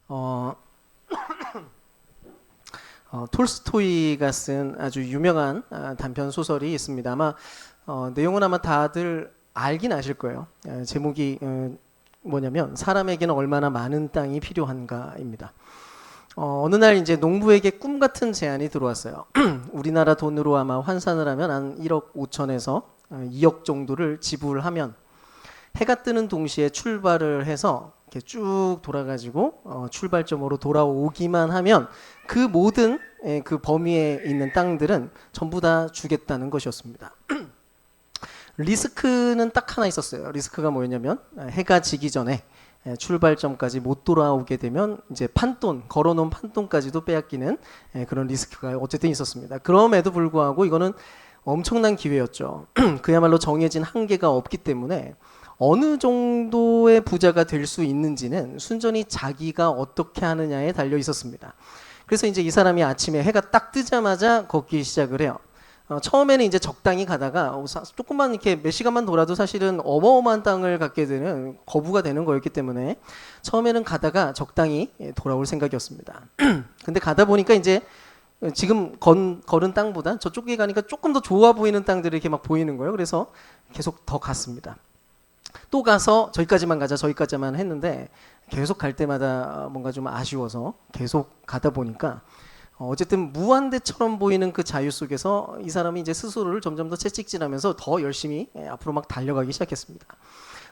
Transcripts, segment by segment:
어, 톨스토이가 쓴 아주 유명한 단편 소설이 있습니다. 아마 내용은 아마 다들 알긴 아실 거예요. 제목이 뭐냐면 사람에게는 얼마나 많은 땅이 필요한가입니다. 어느 날 이제 농부에게 꿈 같은 제안이 들어왔어요. 우리나라 돈으로 아마 환산을 하면 한 1억 5천에서 2억 정도를 지불하면 해가 뜨는 동시에 출발을 해서 이렇게 쭉 돌아가지고 출발점으로 돌아오기만 하면 그 모든 그 범위에 있는 땅들은 전부 다 주겠다는 것이었습니다. 리스크는 딱 하나 있었어요. 리스크가 뭐였냐면 해가 지기 전에 출발점까지 못 돌아오게 되면 이제 판돈, 걸어놓은 판돈까지도 빼앗기는 그런 리스크가 어쨌든 있었습니다. 그럼에도 불구하고 이거는 엄청난 기회였죠. 그야말로 정해진 한계가 없기 때문에 어느 정도의 부자가 될 수 있는지는 순전히 자기가 어떻게 하느냐에 달려 있었습니다. 그래서 이제 이 사람이 아침에 해가 딱 뜨자마자 걷기 시작을 해요. 처음에는 이제 적당히 가다가 조금만 이렇게 몇 시간만 돌아도 사실은 어마어마한 땅을 갖게 되는 거부가 되는 거였기 때문에 처음에는 가다가 적당히 돌아올 생각이었습니다. 근데 가다 보니까 이제 지금 걸은 땅보다 저쪽에 가니까 조금 더 좋아 보이는 땅들이 이렇게 막 보이는 거예요. 그래서 계속 더 갔습니다. 또 가서 저기까지만 가자 저기까지만 했는데 계속 갈 때마다 뭔가 좀 아쉬워서 계속 가다 보니까 어쨌든 무한대처럼 보이는 그 자유 속에서 이 사람이 이제 스스로를 점점 더 채찍질하면서 더 열심히 앞으로 막 달려가기 시작했습니다.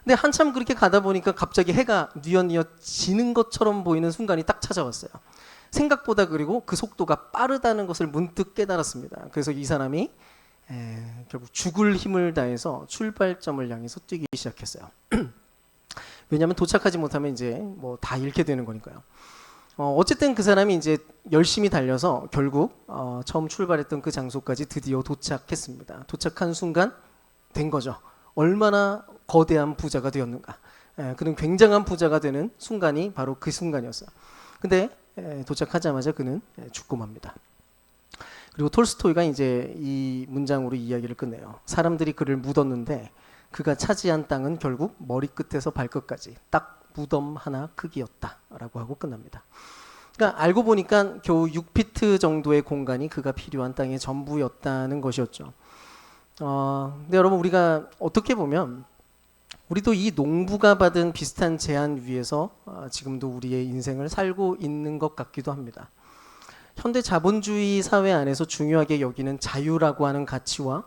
근데 한참 그렇게 가다 보니까 갑자기 해가 뉘엿뉘엿 지는 것처럼 보이는 순간이 딱 찾아왔어요. 생각보다 그리고 그 속도가 빠르다는 것을 문득 깨달았습니다. 그래서 이 사람이 결국 죽을 힘을 다해서 출발점을 향해서 뛰기 시작했어요. 왜냐하면 도착하지 못하면 이제 뭐 다 잃게 되는 거니까요. 어쨌든 그 사람이 이제 열심히 달려서 결국 처음 출발했던 그 장소까지 드디어 도착했습니다. 도착한 순간 된 거죠. 얼마나 거대한 부자가 되었는가. 그는 굉장한 부자가 되는 순간이 바로 그 순간이었어요. 근데 도착하자마자 그는 죽고 맙니다. 그리고 톨스토이가 이제 이 문장으로 이야기를 끝내요. 사람들이 그를 묻었는데 그가 차지한 땅은 결국 머리끝에서 발끝까지 딱 무덤 하나 크기였다라고 하고 끝납니다. 그러니까 알고 보니까 겨우 6피트 정도의 공간이 그가 필요한 땅의 전부였다는 것이었죠. 근데 여러분 우리가 어떻게 보면 우리도 이 농부가 받은 비슷한 제안 위에서 지금도 우리의 인생을 살고 있는 것 같기도 합니다. 현대 자본주의 사회 안에서 중요하게 여기는 자유라고 하는 가치와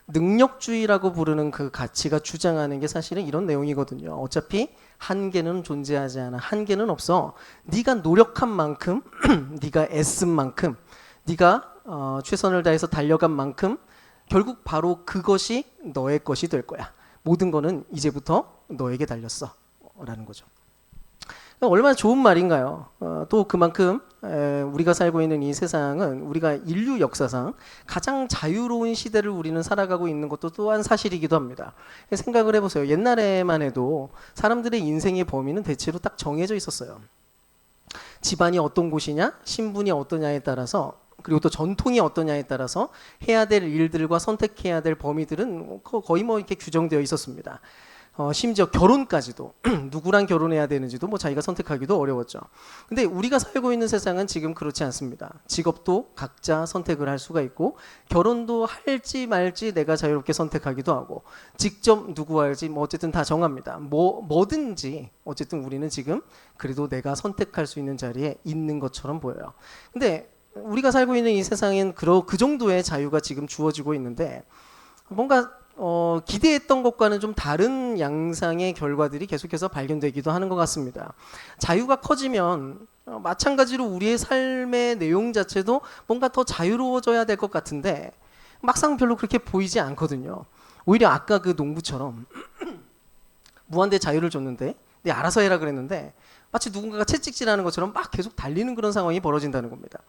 능력주의라고 부르는 그 가치가 주장하는 게 사실은 이런 내용이거든요. 어차피 한계는 존재하지 않아. 한계는 없어. 네가 노력한 만큼, 네가 애쓴 만큼, 네가 최선을 다해서 달려간 만큼 결국 바로 그것이 너의 것이 될 거야. 모든 거는 이제부터 너에게 달렸어. 라는 거죠. 얼마나 좋은 말인가요? 또 그만큼 우리가 살고 있는 이 세상은 우리가 인류 역사상 가장 자유로운 시대를 우리는 살아가고 있는 것도 또한 사실이기도 합니다. 생각을 해보세요. 옛날에만 해도 사람들의 인생의 범위는 대체로 딱 정해져 있었어요. 집안이 어떤 곳이냐, 신분이 어떠냐에 따라서 그리고 또 전통이 어떠냐에 따라서 해야 될 일들과 선택해야 될 범위들은 거의 뭐 이렇게 규정되어 있었습니다. 심지어 결혼까지도 누구랑 결혼해야 되는지도 뭐 자기가 선택하기도 어려웠죠. 근데 우리가 살고 있는 세상은 지금 그렇지 않습니다. 직업도 각자 선택을 할 수가 있고 결혼도 할지 말지 내가 자유롭게 선택하기도 하고 직접 누구와 할지 뭐 어쨌든 다 정합니다. 뭐든지 어쨌든 우리는 지금 그래도 내가 선택할 수 있는 자리에 있는 것처럼 보여요. 근데 우리가 살고 있는 이 세상엔 그 정도의 자유가 지금 주어지고 있는데 뭔가 기대했던 것과는 좀 다른 양상의 결과들이 계속해서 발견되기도 하는 것 같습니다. 자유가 커지면 마찬가지로 우리의 삶의 내용 자체도 뭔가 더 자유로워져야 될 것 같은데 막상 별로 그렇게 보이지 않거든요. 오히려 아까 그 농부처럼 무한대 자유를 줬는데 네, 알아서 해라 그랬는데 마치 누군가가 채찍질하는 것처럼 막 계속 달리는 그런 상황이 벌어진다는 겁니다.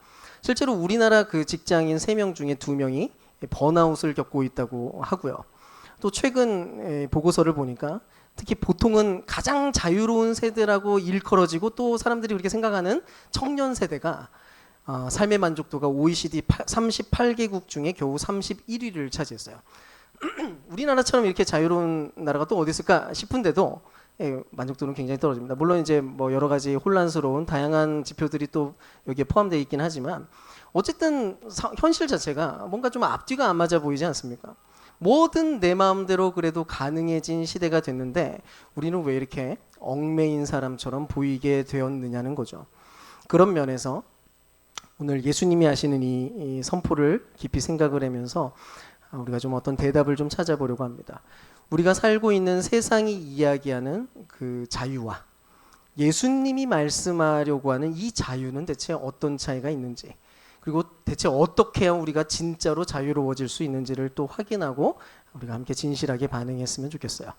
실제로 우리나라 그 직장인 3명 중에 2명이 번아웃을 겪고 있다고 하고요. 또 최근 보고서를 보니까 특히 보통은 가장 자유로운 세대라고 일컬어지고 또 사람들이 그렇게 생각하는 청년 세대가 삶의 만족도가 OECD 38개국 중에 겨우 31위를 차지했어요. 우리나라처럼 이렇게 자유로운 나라가 또 어디 있을까 싶은데도 만족도는 굉장히 떨어집니다. 물론 이제 뭐 여러 가지 혼란스러운 다양한 지표들이 또 여기에 포함되어 있긴 하지만 어쨌든 현실 자체가 뭔가 좀 앞뒤가 안 맞아 보이지 않습니까? 뭐든 내 마음대로 그래도 가능해진 시대가 됐는데 우리는 왜 이렇게 얽매인 사람처럼 보이게 되었느냐는 거죠. 그런 면에서 오늘 예수님이 하시는 이 선포를 깊이 생각을 하면서 우리가 좀 어떤 대답을 좀 찾아보려고 합니다. 우리가 살고 있는 세상이 이야기하는 그 자유와 예수님이 말씀하려고 하는 이 자유는 대체 어떤 차이가 있는지, 그리고 대체 어떻게 해야 우리가 진짜로 자유로워질 수 있는지를 또 확인하고 우리가 함께 진실하게 반응했으면 좋겠어요.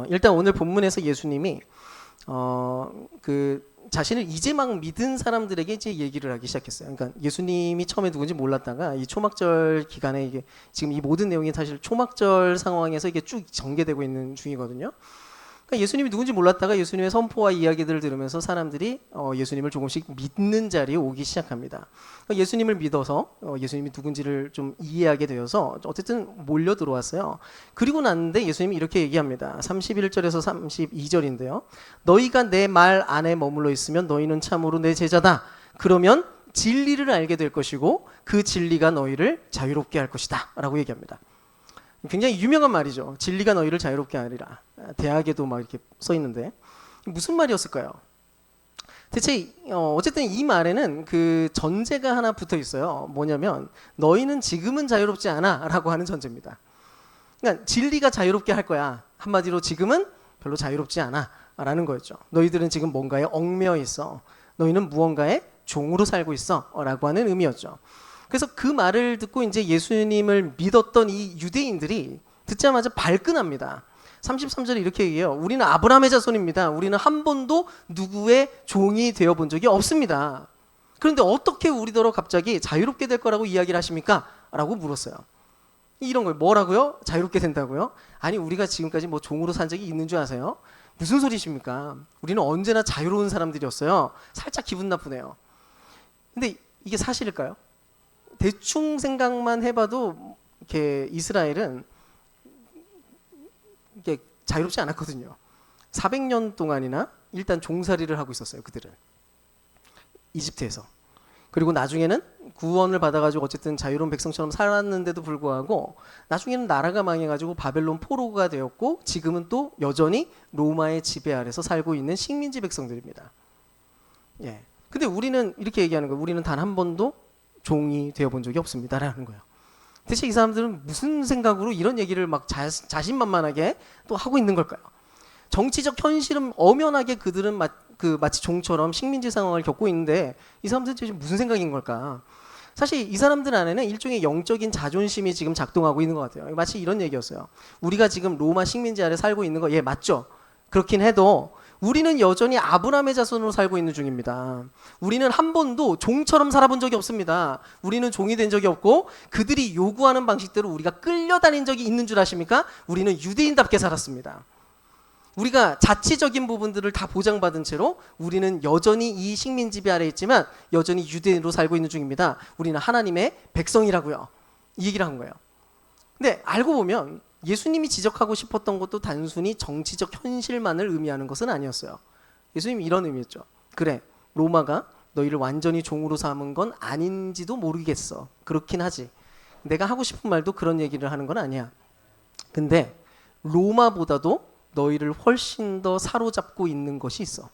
일단 오늘 본문에서 예수님이 그 자신을 이제 막 믿은 사람들에게 이제 얘기를 하기 시작했어요. 그러니까 예수님이 처음에 누군지 몰랐다가 이 초막절 기간에 이게 지금 이 모든 내용이 사실 초막절 상황에서 이게 쭉 전개되고 있는 중이거든요. 그러니까 예수님이 누군지 몰랐다가 예수님의 선포와 이야기들을 들으면서 사람들이 예수님을 조금씩 믿는 자리에 오기 시작합니다. 그러니까 예수님을 믿어서 예수님이 누군지를 좀 이해하게 되어서 어쨌든 몰려 들어왔어요. 그리고 났는데 예수님이 이렇게 얘기합니다. 31절에서 32절인데요. 너희가 내 말 안에 머물러 있으면 너희는 참으로 내 제자다. 그러면 진리를 알게 될 것이고 그 진리가 너희를 자유롭게 할 것이다. 라고 얘기합니다. 굉장히 유명한 말이죠. 진리가 너희를 자유롭게 하리라. 대학에도 막 이렇게 써 있는데 무슨 말이었을까요? 대체 어쨌든 이 말에는 그 전제가 하나 붙어 있어요. 뭐냐면 너희는 지금은 자유롭지 않아라고 하는 전제입니다. 그러니까 진리가 자유롭게 할 거야. 한마디로 지금은 별로 자유롭지 않아라는 거였죠. 너희들은 지금 뭔가에 얽매여 있어. 너희는 무언가에 종으로 살고 있어라고 하는 의미였죠. 그래서 그 말을 듣고 이제 예수님을 믿었던 이 유대인들이 듣자마자 발끈합니다. 33절에 이렇게 얘기해요. 우리는 아브라함의 자손입니다. 우리는 한 번도 누구의 종이 되어본 적이 없습니다. 그런데 어떻게 우리더러 갑자기 자유롭게 될 거라고 이야기를 하십니까? 라고 물었어요. 이런 거예요. 뭐라고요? 자유롭게 된다고요? 아니 우리가 지금까지 뭐 종으로 산 적이 있는 줄 아세요? 무슨 소리십니까? 우리는 언제나 자유로운 사람들이었어요. 살짝 기분 나쁘네요. 근데 이게 사실일까요? 대충 생각만 해봐도 이렇게 이스라엘은 이게 자유롭지 않았거든요. 400년 동안이나 일단 종살이를 하고 있었어요. 그들은 이집트에서. 그리고 나중에는 구원을 받아가지고 어쨌든 자유로운 백성처럼 살았는데도 불구하고 나중에는 나라가 망해가지고 바벨론 포로가 되었고 지금은 또 여전히 로마의 지배 아래서 살고 있는 식민지 백성들입니다. 예. 근데 우리는 이렇게 얘기하는 거예요. 우리는 단 한 번도 종이 되어본 적이 없습니다라는 거예요. 대체 이 사람들은 무슨 생각으로 이런 얘기를 막 자신만만하게 또 하고 있는 걸까요? 정치적 현실은 엄연하게 그들은 마치 종처럼 식민지 상황을 겪고 있는데 이 사람들은 지금 무슨 생각인 걸까? 사실 이 사람들 안에는 일종의 영적인 자존심이 지금 작동하고 있는 것 같아요. 마치 이런 얘기였어요. 우리가 지금 로마 식민지 아래 살고 있는 거 예 맞죠? 그렇긴 해도 우리는 여전히 아브라함의 자손으로 살고 있는 중입니다. 우리는 한 번도 종처럼 살아본 적이 없습니다. 우리는 종이 된 적이 없고 그들이 요구하는 방식대로 우리가 끌려다닌 적이 있는 줄 아십니까? 우리는 유대인답게 살았습니다. 우리가 자치적인 부분들을 다 보장받은 채로 우리는 여전히 이 식민지배 아래 있지만 여전히 유대인으로 살고 있는 중입니다. 우리는 하나님의 백성이라고요. 이 얘기를 한 거예요. 근데 알고 보면 예수님이 지적하고 싶었던 것도 단순히 정치적 현실만을 의미하는 것은 아니었어요. 예수님이 이런 의미였죠. 그래, 로마가 너희를 완전히 종으로 삼은 건 아닌지도 모르겠어. 그렇긴 하지. 내가 하고 싶은 말도 그런 얘기를 하는 건 아니야. 근데 로마보다도 너희를 훨씬 더 사로잡고 있는 것이 있어.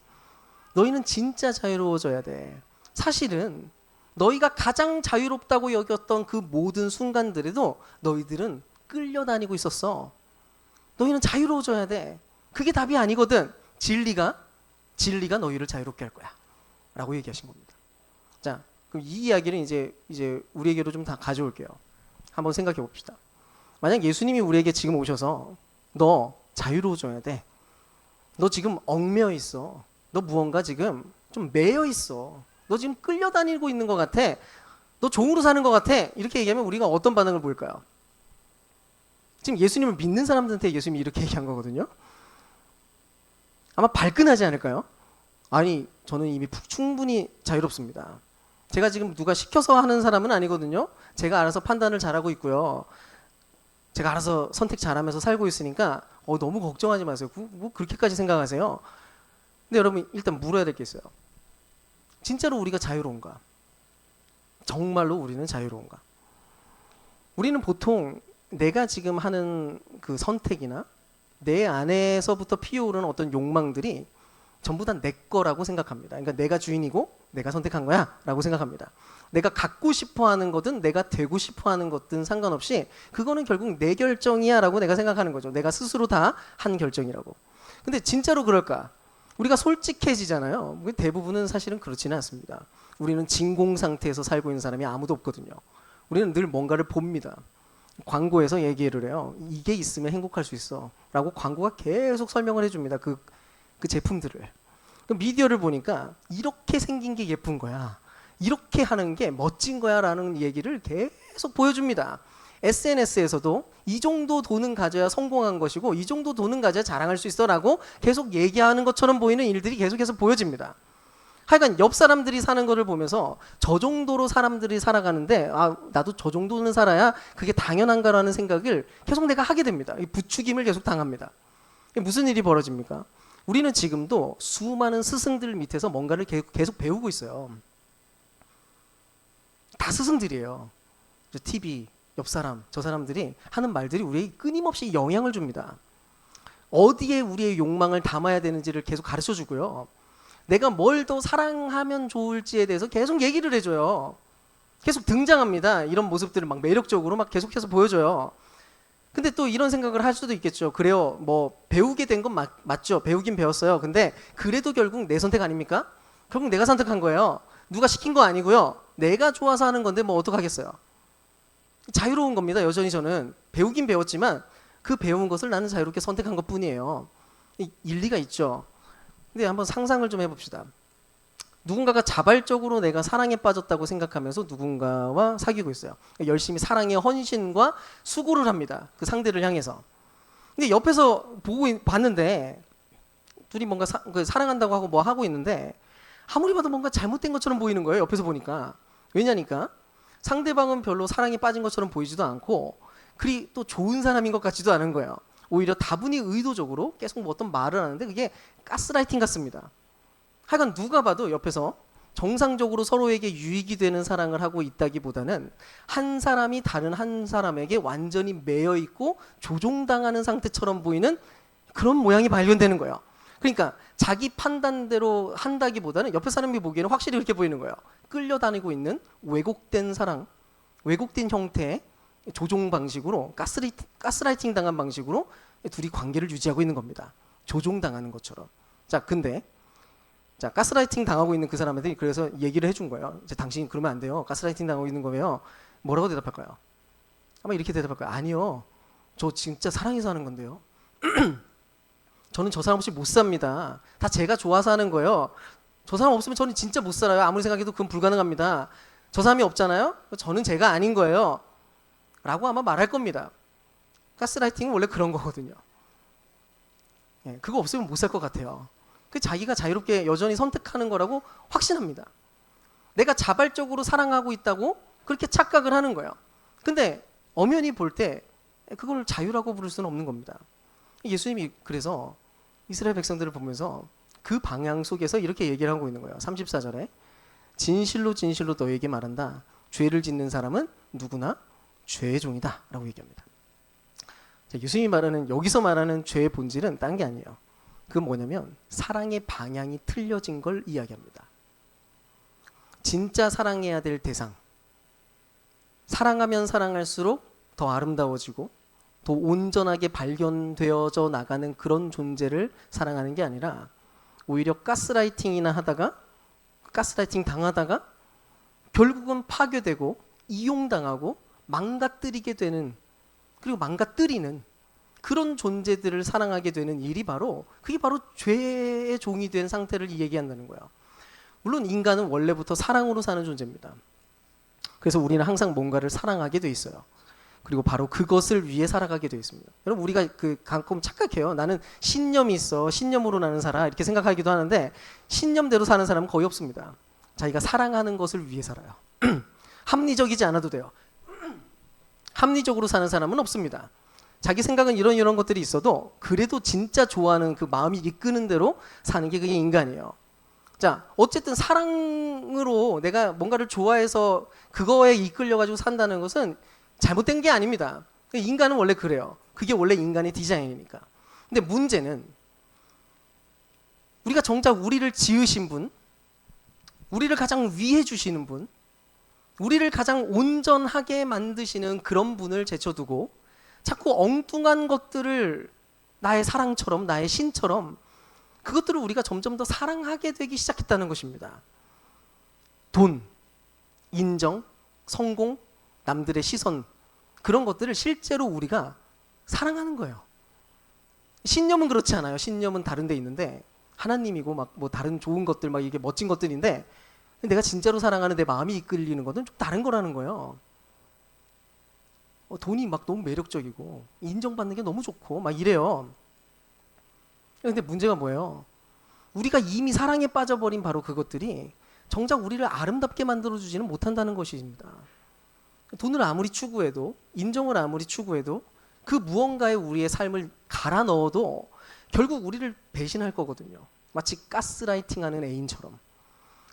너희는 진짜 자유로워져야 돼. 사실은 너희가 가장 자유롭다고 여겼던 그 모든 순간들에도 너희들은 끌려다니고 있었어. 너희는 자유로워져야 돼. 그게 답이 아니거든. 진리가 너희를 자유롭게 할 거야. 라고 얘기하신 겁니다. 자, 그럼 이 이야기를 이제 우리에게로 좀 다 가져올게요. 한번 생각해 봅시다. 만약 예수님이 우리에게 지금 오셔서 너 자유로워져야 돼. 너 지금 얽매여 있어. 너 무언가 지금 좀 매여 있어. 너 지금 끌려다니고 있는 것 같아. 너 종으로 사는 것 같아. 이렇게 얘기하면 우리가 어떤 반응을 보일까요? 지금 예수님을 믿는 사람들한테 예수님이 이렇게 얘기한 거거든요. 아마 발끈하지 않을까요? 아니, 저는 이미 충분히 자유롭습니다. 제가 지금 누가 시켜서 하는 사람은 아니거든요. 제가 알아서 판단을 잘하고 있고요. 제가 알아서 선택 잘하면서 살고 있으니까 너무 걱정하지 마세요. 뭐 그렇게까지 생각하세요? 근데 여러분 일단 물어야 될 게 있어요. 진짜로 우리가 자유로운가? 정말로 우리는 자유로운가? 우리는 보통 내가 지금 하는 그 선택이나 내 안에서부터 피어오르는 어떤 욕망들이 전부 다 내 거라고 생각합니다. 그러니까 내가 주인이고 내가 선택한 거야 라고 생각합니다. 내가 갖고 싶어 하는 거든 내가 되고 싶어 하는 것든 상관없이 그거는 결국 내 결정이야 라고 내가 생각하는 거죠. 내가 스스로 다 한 결정이라고. 근데 진짜로 그럴까? 우리가 솔직해지잖아요. 대부분은 사실은 그렇지는 않습니다. 우리는 진공 상태에서 살고 있는 사람이 아무도 없거든요. 우리는 늘 뭔가를 봅니다. 광고에서 얘기를 해요. 이게 있으면 행복할 수 있어 라고 광고가 계속 설명을 해줍니다. 그 제품들을. 미디어를 보니까 이렇게 생긴 게 예쁜 거야, 이렇게 하는 게 멋진 거야 라는 얘기를 계속 보여줍니다. SNS에서도 이 정도 돈은 가져야 성공한 것이고 이 정도 돈은 가져야 자랑할 수 있어 라고 계속 얘기하는 것처럼 보이는 일들이 계속해서 보여집니다. 하여간 옆 사람들이 사는 거를 보면서 저 정도로 사람들이 살아가는데 나도 저 정도는 살아야 그게 당연한가라는 생각을 계속 내가 하게 됩니다. 부추김을 계속 당합니다. 무슨 일이 벌어집니까? 우리는 지금도 수많은 스승들 밑에서 뭔가를 계속 배우고 있어요. 다 스승들이에요. TV, 옆 사람, 저 사람들이 하는 말들이 우리에게 끊임없이 영향을 줍니다. 어디에 우리의 욕망을 담아야 되는지를 계속 가르쳐 주고요. 내가 뭘 더 사랑하면 좋을지에 대해서 계속 얘기를 해줘요. 계속 등장합니다. 이런 모습들을 막 매력적으로 막 계속해서 보여줘요. 근데 또 이런 생각을 할 수도 있겠죠. 그래요, 뭐 배우게 된 건 맞죠. 배우긴 배웠어요. 근데 그래도 결국 내 선택 아닙니까? 결국 내가 선택한 거예요. 누가 시킨 거 아니고요. 내가 좋아서 하는 건데 뭐 어떡하겠어요. 자유로운 겁니다. 여전히 저는 배우긴 배웠지만 그 배운 것을 나는 자유롭게 선택한 것뿐이에요. 일리가 있죠. 근데 한번 상상을 좀 해봅시다. 누군가가 자발적으로 내가 사랑에 빠졌다고 생각하면서 누군가와 사귀고 있어요. 열심히 사랑의 헌신과 수고를 합니다. 그 상대를 향해서. 근데 옆에서 봤는데 둘이 뭔가 사랑한다고 하고 뭐 하고 있는데 아무리 봐도 뭔가 잘못된 것처럼 보이는 거예요. 옆에서 보니까. 왜냐니까 상대방은 별로 사랑에 빠진 것처럼 보이지도 않고 그리 또 좋은 사람인 것 같지도 않은 거예요. 오히려 다분히 의도적으로 계속 뭐 어떤 말을 하는데 그게 가스라이팅 같습니다. 하여간 누가 봐도 옆에서 정상적으로 서로에게 유익이 되는 사랑을 하고 있다기보다는 한 사람이 다른 한 사람에게 완전히 매여 있고 조종당하는 상태처럼 보이는 그런 모양이 발견되는 거예요. 그러니까 자기 판단대로 한다기보다는 옆에 사람이 보기에는 확실히 그렇게 보이는 거예요. 끌려다니고 있는 왜곡된 사랑, 왜곡된 형태의 조종 방식으로 가스라이팅 당한 방식으로 둘이 관계를 유지하고 있는 겁니다. 조종당하는 것처럼. 근데 가스라이팅 당하고 있는 그 사람한테 그래서 얘기를 해준 거예요. 당신이 그러면 안 돼요. 가스라이팅 당하고 있는 거예요. 뭐라고 대답할까요? 아마 이렇게 대답할 거예요. 아니요, 저 진짜 사랑해서 하는 건데요. 저는 저 사람 없이 못 삽니다. 다 제가 좋아서 하는 거예요. 저 사람 없으면 저는 진짜 못 살아요. 아무리 생각해도 그건 불가능합니다. 저 사람이 없잖아요. 저는 제가 아닌 거예요. 라고 아마 말할 겁니다. 가스라이팅은 원래 그런 거거든요. 그거 없으면 못 살 것 같아요. 그 자기가 자유롭게 여전히 선택하는 거라고 확신합니다. 내가 자발적으로 사랑하고 있다고 그렇게 착각을 하는 거예요. 근데 엄연히 볼 때 그걸 자유라고 부를 수는 없는 겁니다. 예수님이 그래서 이스라엘 백성들을 보면서 그 방향 속에서 이렇게 얘기를 하고 있는 거예요. 34절에 진실로 진실로 너에게 말한다. 죄를 짓는 사람은 누구나 죄의 종이다 라고 얘기합니다. 예수님이 여기서 말하는 죄의 본질은 딴 게 아니에요. 그건 뭐냐면 사랑의 방향이 틀려진 걸 이야기합니다. 진짜 사랑해야 될 대상, 사랑하면 사랑할수록 더 아름다워지고 더 온전하게 발견되어져 나가는 그런 존재를 사랑하는 게 아니라 오히려 가스라이팅 당하다가 결국은 파괴되고 이용당하고 망가뜨리게 되는, 그리고 망가뜨리는 그런 존재들을 사랑하게 되는 일이 그게 바로 죄의 종이 된 상태를 얘기한다는 거예요. 물론 인간은 원래부터 사랑으로 사는 존재입니다. 그래서 우리는 항상 뭔가를 사랑하게 돼 있어요. 그리고 바로 그것을 위해 살아가게 돼 있습니다. 여러분, 우리가 가끔 착각해요. 나는 신념이 있어, 신념으로 나는 살아, 이렇게 생각하기도 하는데 신념대로 사는 사람은 거의 없습니다. 자기가 사랑하는 것을 위해 살아요. 합리적이지 않아도 돼요. 합리적으로 사는 사람은 없습니다. 자기 생각은 이런 것들이 있어도 그래도 진짜 좋아하는 그 마음이 이끄는 대로 사는 게 그게 인간이에요. 자, 어쨌든 사랑으로 내가 뭔가를 좋아해서 그거에 이끌려가지고 산다는 것은 잘못된 게 아닙니다. 인간은 원래 그래요. 그게 원래 인간의 디자인이니까. 근데 문제는 우리가 정작 우리를 지으신 분, 우리를 가장 위해 주시는 분, 우리를 가장 온전하게 만드시는 그런 분을 제쳐두고 자꾸 엉뚱한 것들을 나의 사랑처럼, 나의 신처럼 그것들을 우리가 점점 더 사랑하게 되기 시작했다는 것입니다. 돈, 인정, 성공, 남들의 시선, 그런 것들을 실제로 우리가 사랑하는 거예요. 신념은 그렇지 않아요. 신념은 다른 데 있는데 하나님이고 막 뭐 다른 좋은 것들 막 이게 멋진 것들인데 내가 진짜로 사랑하는 내 마음이 이끌리는 것은 좀 다른 거라는 거예요. 돈이 막 너무 매력적이고 인정받는 게 너무 좋고 막 이래요. 근데 문제가 뭐예요? 우리가 이미 사랑에 빠져버린 바로 그것들이 정작 우리를 아름답게 만들어주지는 못한다는 것입니다. 돈을 아무리 추구해도, 인정을 아무리 추구해도 그 무언가에 우리의 삶을 갈아 넣어도 결국 우리를 배신할 거거든요. 마치 가스라이팅하는 애인처럼.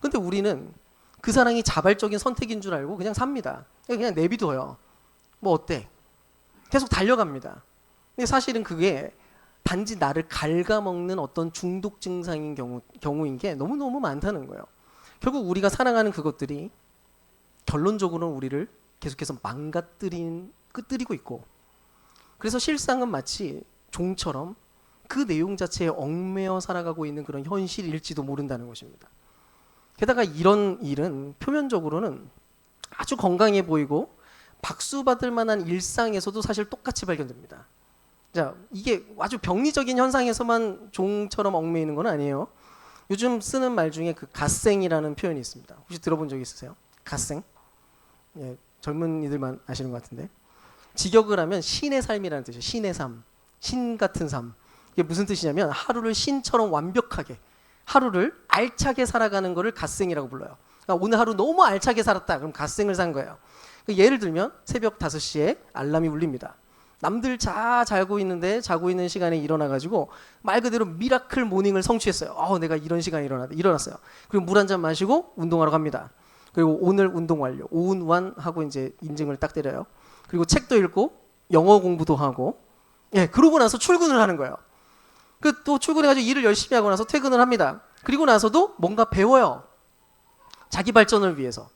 근데 우리는 그 사랑이 자발적인 선택인 줄 알고 그냥 삽니다. 그냥 내비둬요. 뭐 어때? 계속 달려갑니다. 근데 사실은 그게 단지 나를 갉아먹는 어떤 중독 증상인 경우인 게 너무너무 많다는 거예요. 결국 우리가 사랑하는 그것들이 결론적으로는 우리를 계속해서 끄뜨리고 있고, 그래서 실상은 마치 종처럼 그 내용 자체에 얽매여 살아가고 있는 그런 현실일지도 모른다는 것입니다. 게다가 이런 일은 표면적으로는 아주 건강해 보이고 박수 받을 만한 일상에서도 사실 똑같이 발견됩니다. 자, 이게 아주 병리적인 현상에서만 종처럼 얽매이는 건 아니에요. 요즘 쓰는 말 중에 그 갓생이라는 표현이 있습니다. 혹시 들어본 적 있으세요? 갓생? 예, 젊은이들만 아시는 것 같은데. 직역을 하면 신의 삶이라는 뜻이에요. 신의 삶, 신 같은 삶. 이게 무슨 뜻이냐면 하루를 신처럼 완벽하게, 하루를 알차게 살아가는 거를 갓생이라고 불러요. 그러니까 오늘 하루 너무 알차게 살았다. 그럼 갓생을 산 거예요. 예를 들면 새벽 5시에 알람이 울립니다. 남들 자고 있는데 자고 있는 시간에 일어나가지고 말 그대로 미라클 모닝을 성취했어요. 내가 이런 시간에 일어났어요. 그리고 물 한 잔 마시고 운동하러 갑니다. 그리고 오늘 운동 완료, 오운완 하고 이제 인증을 딱 때려요. 그리고 책도 읽고 영어 공부도 하고, 그러고 나서 출근을 하는 거예요. 또 출근해가지고 일을 열심히 하고 나서 퇴근을 합니다. 그리고 나서도 뭔가 배워요. 자기 발전을 위해서.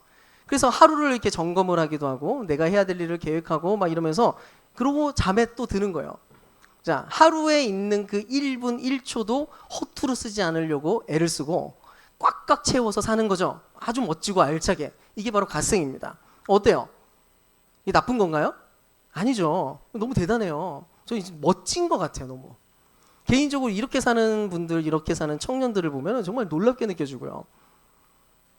그래서 하루를 이렇게 점검을 하기도 하고 내가 해야 될 일을 계획하고 막 이러면서 그러고 잠에 또 드는 거예요. 자, 하루에 있는 그 1분 1초도 허투루 쓰지 않으려고 애를 쓰고 꽉꽉 채워서 사는 거죠. 아주 멋지고 알차게. 이게 바로 갓생입니다. 어때요? 이게 나쁜 건가요? 아니죠. 너무 대단해요. 저 멋진 것 같아요. 너무. 개인적으로 이렇게 사는 분들, 이렇게 사는 청년들을 보면 정말 놀랍게 느껴지고요.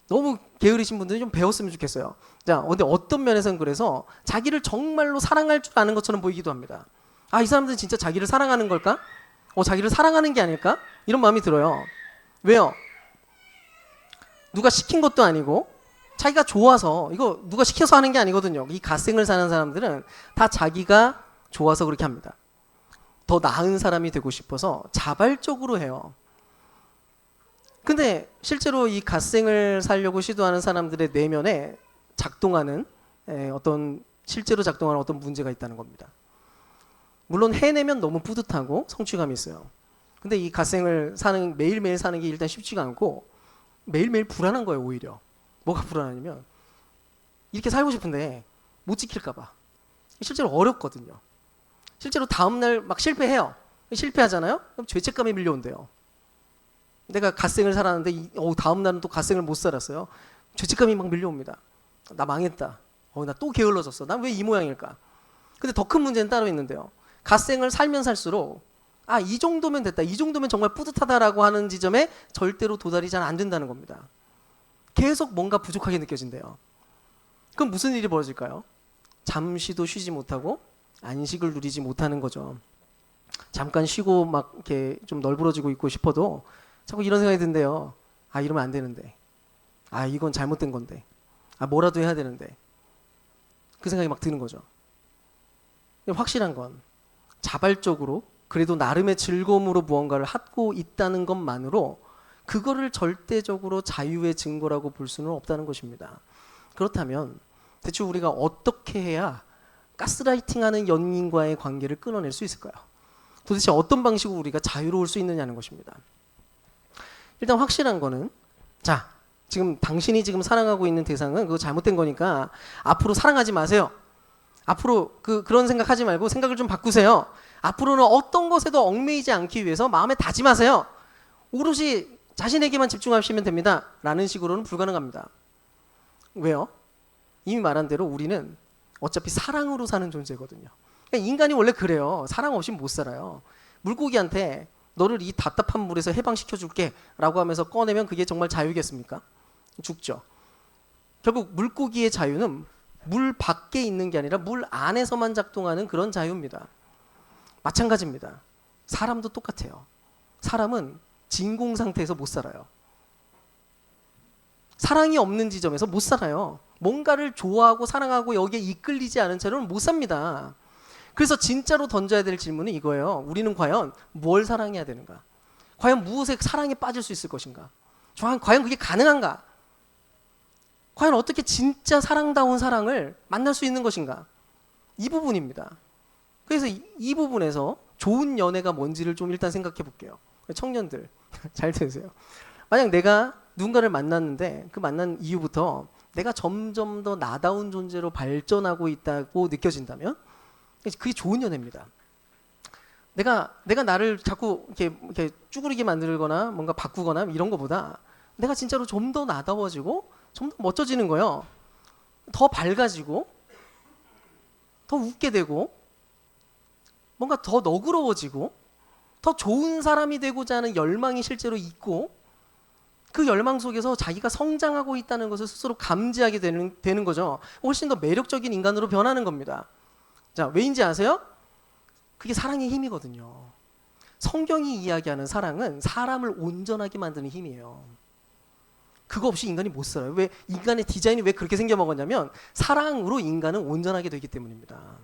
너무 게으르신 분들이 좀 배웠으면 좋겠어요. 자, 근데 어떤 면에서는 그래서 자기를 정말로 사랑할 줄 아는 것처럼 보이기도 합니다. 이 사람들은 진짜 자기를 사랑하는 걸까? 자기를 사랑하는 게 아닐까? 이런 마음이 들어요. 왜요? 누가 시킨 것도 아니고 자기가 좋아서, 이거 누가 시켜서 하는 게 아니거든요. 이 갓생을 사는 사람들은 다 자기가 좋아서 그렇게 합니다. 더 나은 사람이 되고 싶어서 자발적으로 해요. 근데 실제로 이 갓생을 살려고 시도하는 사람들의 내면에 작동하는 실제로 작동하는 어떤 문제가 있다는 겁니다. 물론 해내면 너무 뿌듯하고 성취감이 있어요. 근데 이 갓생을 매일매일 사는 게 일단 쉽지가 않고 매일매일 불안한 거예요, 오히려. 뭐가 불안하냐면 이렇게 살고 싶은데 못 지킬까 봐. 실제로 어렵거든요. 실제로 다음날 막 실패해요. 실패하잖아요? 그럼 죄책감이 밀려온대요. 내가 갓생을 살았는데 다음날은 또 갓생을 못 살았어요. 죄책감이 막 밀려옵니다. 나 망했다. 나 또 게을러졌어. 난 왜 이 모양일까? 근데 더 큰 문제는 따로 있는데요. 갓생을 살면 살수록 이 정도면 됐다. 이 정도면 정말 뿌듯하다라고 하는 지점에 절대로 도달이 잘 안 된다는 겁니다. 계속 뭔가 부족하게 느껴진대요. 그럼 무슨 일이 벌어질까요? 잠시도 쉬지 못하고 안식을 누리지 못하는 거죠. 잠깐 쉬고 막 이렇게 좀 널브러지고 있고 싶어도 자꾸 이런 생각이 든대요. 이러면 안 되는데. 이건 잘못된 건데. 뭐라도 해야 되는데. 그 생각이 막 드는 거죠. 확실한 건 자발적으로 그래도 나름의 즐거움으로 무언가를 하고 있다는 것만으로 그거를 절대적으로 자유의 증거라고 볼 수는 없다는 것입니다. 그렇다면 대체 우리가 어떻게 해야 가스라이팅하는 연인과의 관계를 끊어낼 수 있을까요? 도대체 어떤 방식으로 우리가 자유로울 수 있느냐는 것입니다. 일단 확실한 거는, 자, 지금 당신이 지금 사랑하고 있는 대상은 그거 잘못된 거니까 앞으로 사랑하지 마세요. 앞으로 그런 생각하지 말고 생각을 좀 바꾸세요. 앞으로는 어떤 것에도 얽매이지 않기 위해서 마음에 다짐하세요. 오롯이 자신에게만 집중하시면 됩니다. 라는 식으로는 불가능합니다. 왜요? 이미 말한 대로 우리는 어차피 사랑으로 사는 존재거든요. 그러니까 인간이 원래 그래요. 사랑 없이 못 살아요. 물고기한테 너를 이 답답한 물에서 해방시켜줄게 라고 하면서 꺼내면 그게 정말 자유겠습니까? 죽죠. 결국 물고기의 자유는 물 밖에 있는 게 아니라 물 안에서만 작동하는 그런 자유입니다. 마찬가지입니다. 사람도 똑같아요. 사람은 진공 상태에서 못 살아요. 사랑이 없는 지점에서 못 살아요. 뭔가를 좋아하고 사랑하고 여기에 이끌리지 않은 채로는 못 삽니다. 그래서 진짜로 던져야 될 질문은 이거예요. 우리는 과연 뭘 사랑해야 되는가? 과연 무엇에 사랑에 빠질 수 있을 것인가? 과연 그게 가능한가? 과연 어떻게 진짜 사랑다운 사랑을 만날 수 있는 것인가? 이 부분입니다. 그래서 이 부분에서 좋은 연애가 뭔지를 좀 일단 생각해 볼게요. 청년들 잘 들으세요. 만약 내가 누군가를 만났는데 그 만난 이후부터 내가 점점 더 나다운 존재로 발전하고 있다고 느껴진다면 그게 좋은 연애입니다. 내가 나를 자꾸 이렇게 쭈그리게 만들거나 뭔가 바꾸거나 이런 것보다 내가 진짜로 좀 더 나다워지고 좀 더 멋져지는 거예요. 더 밝아지고 더 웃게 되고 뭔가 더 너그러워지고 더 좋은 사람이 되고자 하는 열망이 실제로 있고 그 열망 속에서 자기가 성장하고 있다는 것을 스스로 감지하게 되는 거죠. 훨씬 더 매력적인 인간으로 변하는 겁니다. 자, 왜인지 아세요? 그게 사랑의 힘이거든요. 성경이 이야기하는 사랑은 사람을 온전하게 만드는 힘이에요. 그거 없이 인간이 못 살아요. 왜 인간의 디자인이 왜 그렇게 생겨 먹었냐면 사랑으로 인간은 온전하게 되기 때문입니다.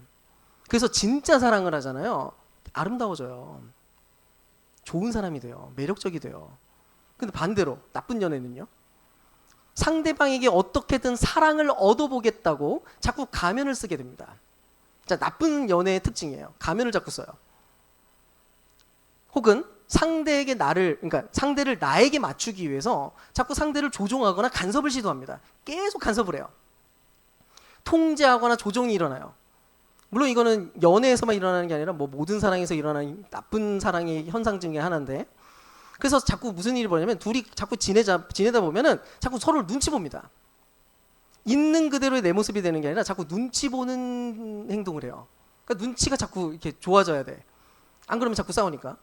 그래서 진짜 사랑을 하잖아요. 아름다워져요. 좋은 사람이 돼요. 매력적이 돼요. 근데 반대로 나쁜 연애는요. 상대방에게 어떻게든 사랑을 얻어보겠다고 자꾸 가면을 쓰게 됩니다. 자, 나쁜 연애의 특징이에요. 가면을 자꾸 써요. 혹은 그러니까 상대를 나에게 맞추기 위해서 자꾸 상대를 조종하거나 간섭을 시도합니다. 계속 간섭을 해요. 통제하거나 조종이 일어나요. 물론 이거는 연애에서만 일어나는 게 아니라 뭐 모든 사랑에서 일어나는 나쁜 사랑의 현상 중에 하나인데, 그래서 자꾸 무슨 일이 벌어냐면 둘이 자꾸 지내다 보면은 자꾸 서로를 눈치 봅니다. 있는 그대로의 내 모습이 되는 게 아니라 자꾸 눈치 보는 행동을 해요. 그러니까 눈치가 자꾸 이렇게 좋아져야 돼. 안 그러면 자꾸 싸우니까.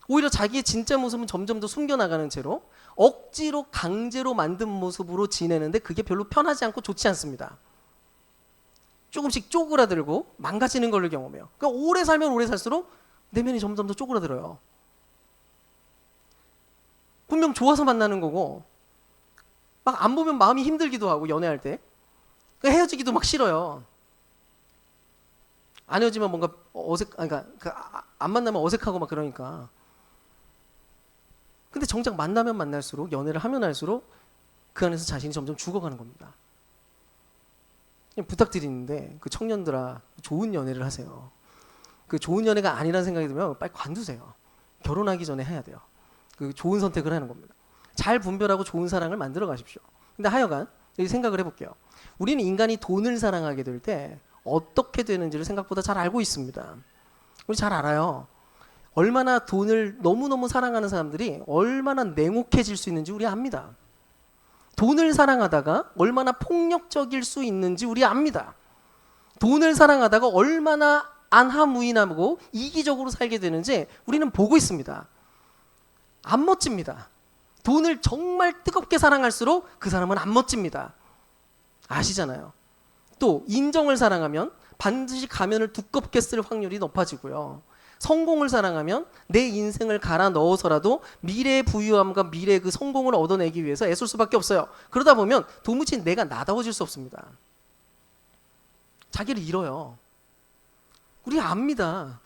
오히려 자기의 진짜 모습은 점점 더 숨겨나가는 채로 억지로 강제로 만든 모습으로 지내는데 그게 별로 편하지 않고 좋지 않습니다. 조금씩 쪼그라들고 망가지는 걸 경험해요. 그러니까 오래 살면 오래 살수록 내면이 점점 더 쪼그라들어요. 분명 좋아서 만나는 거고 막 안 보면 마음이 힘들기도 하고 연애할 때 그러니까 헤어지기도 막 싫어요. 안 헤어지면 뭔가 그러니까 안 만나면 어색하고 막 그러니까. 근데 정작 만나면 만날수록 연애를 하면 할수록 그 안에서 자신이 점점 죽어가는 겁니다. 부탁드리는데 그 청년들아 좋은 연애를 하세요. 그 좋은 연애가 아니라는 생각이 들면 빨리 관두세요. 결혼하기 전에 해야 돼요. 그 좋은 선택을 하는 겁니다. 잘 분별하고 좋은 사랑을 만들어 가십시오. 근데 하여간 생각을 해볼게요. 우리는 인간이 돈을 사랑하게 될 때 어떻게 되는지를 생각보다 잘 알고 있습니다. 우리 잘 알아요. 얼마나 돈을 너무너무 사랑하는 사람들이 얼마나 냉혹해질 수 있는지 우리 압니다. 돈을 사랑하다가 얼마나 폭력적일 수 있는지 우리 압니다. 돈을 사랑하다가 얼마나 안하무인하고 이기적으로 살게 되는지 우리는 보고 있습니다. 안 멋집니다. 돈을 정말 뜨겁게 사랑할수록 그 사람은 안 멋집니다. 아시잖아요. 또 인정을 사랑하면 반드시 가면을 두껍게 쓸 확률이 높아지고요. 성공을 사랑하면 내 인생을 갈아 넣어서라도 미래의 부유함과 미래의 그 성공을 얻어내기 위해서 애쓸 수밖에 없어요. 그러다 보면 도무지 내가 나다워질 수 없습니다. 자기를 잃어요. 우리 압니다.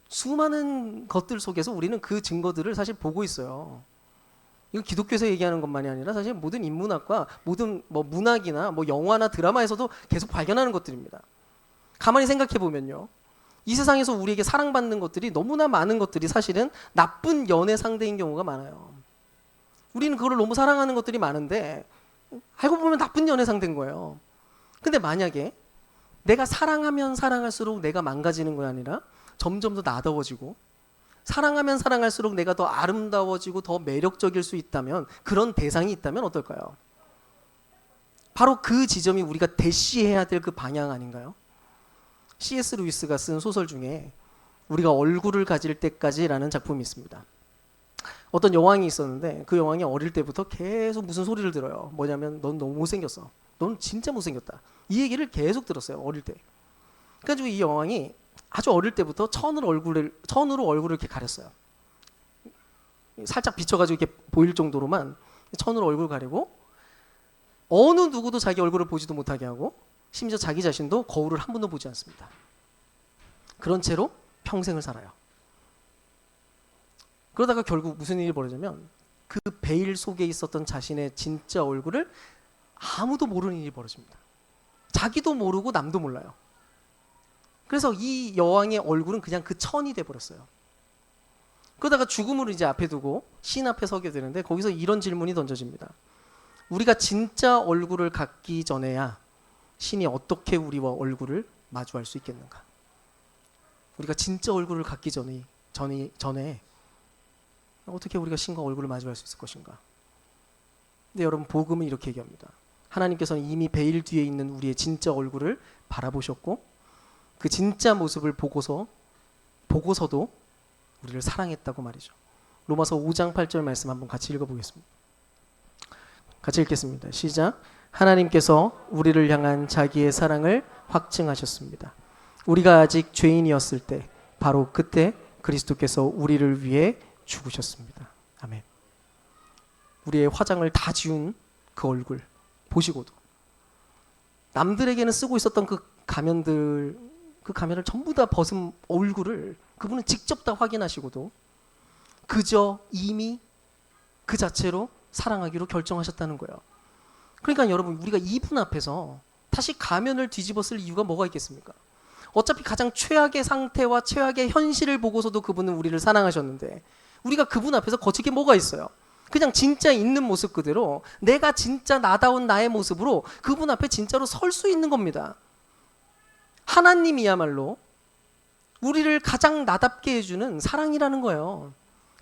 수많은 것들 속에서 우리는 그 증거들을 사실 보고 있어요. 이건 기독교에서 얘기하는 것만이 아니라 사실 모든 인문학과 모든 뭐 문학이나 뭐 영화나 드라마에서도 계속 발견하는 것들입니다. 가만히 생각해 보면요. 이 세상에서 우리에게 사랑받는 것들이 너무나 많은 것들이 사실은 나쁜 연애 상대인 경우가 많아요. 우리는 그걸 너무 사랑하는 것들이 많은데 알고 보면 나쁜 연애 상대인 거예요. 근데 만약에 내가 사랑하면 사랑할수록 내가 망가지는 게 아니라 점점 더 나다워지고 사랑하면 사랑할수록 내가 더 아름다워지고 더 매력적일 수 있다면, 그런 대상이 있다면 어떨까요? 바로 그 지점이 우리가 대시해야 될 그 방향 아닌가요? C.S. 루이스가 쓴 소설 중에 우리가 얼굴을 가질 때까지라는 작품이 있습니다. 어떤 여왕이 있었는데 그 여왕이 어릴 때부터 계속 무슨 소리를 들어요. 뭐냐면 넌 너무 못생겼어. 넌 진짜 못생겼다. 이 얘기를 계속 들었어요. 어릴 때. 그래가지고 이 여왕이 아주 어릴 때부터 천으로 얼굴을 이렇게 가렸어요. 살짝 비춰가지고 이렇게 보일 정도로만 천으로 얼굴 가리고 어느 누구도 자기 얼굴을 보지도 못하게 하고 심지어 자기 자신도 거울을 한 번도 보지 않습니다. 그런 채로 평생을 살아요. 그러다가 결국 무슨 일이 벌어지냐면 그 베일 속에 있었던 자신의 진짜 얼굴을 아무도 모르는 일이 벌어집니다. 자기도 모르고 남도 몰라요. 그래서 이 여왕의 얼굴은 그냥 그 천이 돼버렸어요. 그러다가 죽음을 이제 앞에 두고 신 앞에 서게 되는데 거기서 이런 질문이 던져집니다. 우리가 진짜 얼굴을 갖기 전에야 신이 어떻게 우리와 얼굴을 마주할 수 있겠는가? 우리가 진짜 얼굴을 갖기 전에 어떻게 우리가 신과 얼굴을 마주할 수 있을 것인가? 근데 여러분, 복음은 이렇게 얘기합니다. 하나님께서는 이미 베일 뒤에 있는 우리의 진짜 얼굴을 바라보셨고 그 진짜 모습을 보고서도 우리를 사랑했다고 말이죠. 로마서 5장 8절 말씀 한번 같이 읽어보겠습니다. 같이 읽겠습니다. 시작. 하나님께서 우리를 향한 자기의 사랑을 확증하셨습니다. 우리가 아직 죄인이었을 때 바로 그때 그리스도께서 우리를 위해 죽으셨습니다. 아멘. 우리의 화장을 다 지운 그 얼굴 보시고도 남들에게는 쓰고 있었던 그 가면을 전부 다 벗은 얼굴을 그분은 직접 다 확인하시고도 그저 이미 그 자체로 사랑하기로 결정하셨다는 거예요. 그러니까 여러분, 우리가 이분 앞에서 다시 가면을 뒤집어 쓸 이유가 뭐가 있겠습니까? 어차피 가장 최악의 상태와 최악의 현실을 보고서도 그분은 우리를 사랑하셨는데 우리가 그분 앞에서 거칠 게 뭐가 있어요? 그냥 진짜 있는 모습 그대로 내가 진짜 나다운 나의 모습으로 그분 앞에 진짜로 설 수 있는 겁니다. 하나님이야말로 우리를 가장 나답게 해주는 사랑이라는 거예요.